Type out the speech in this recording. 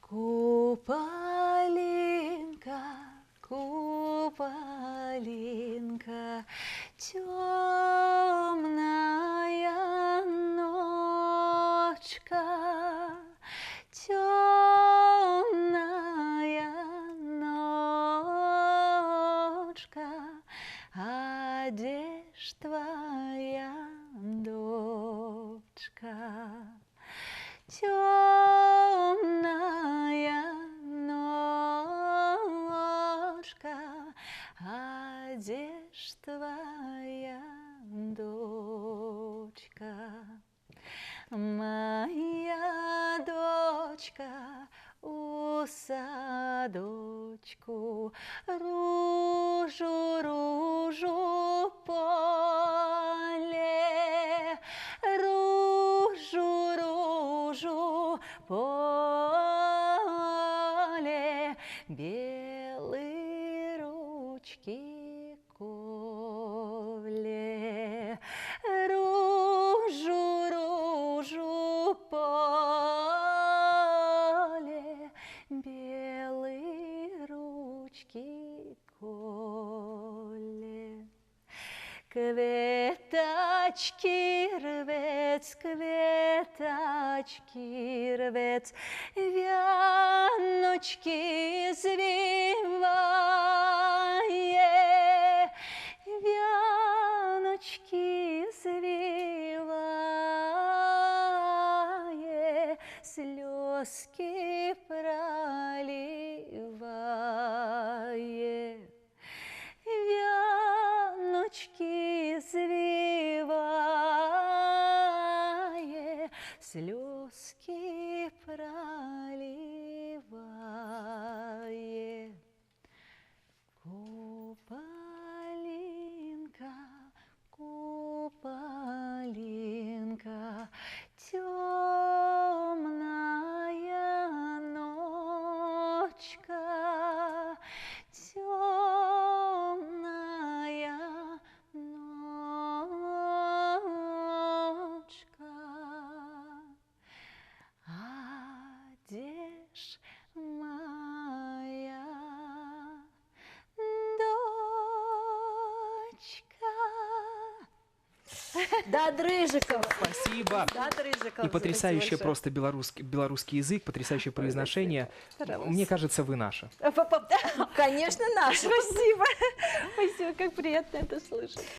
Куполинка, куполинка, темная ночка, темная ночка, а где ж твоя дочка? Темная ножка, а где ж твоя дочка? Моя дочка у садочку ружу, ружу поле, ружу, ружу поле, белые ручки коле, ружу, ружу поле, белые ручки коле. Кветочки рвец, кветочки рвец, вяночки звивае, вяночки звивае, слезки проливае. Вяночки звивае, слезки проливае. Куполинка, куполинка, темная ночка, темная ночка, а где ж моя дочка? Да, Дрыжиков. Спасибо. Да, Дрыжиков. И потрясающий просто белорусский язык, потрясающее произношение. Мне кажется, вы наша. Конечно, наш. Спасибо. Спасибо, как приятно это слышать.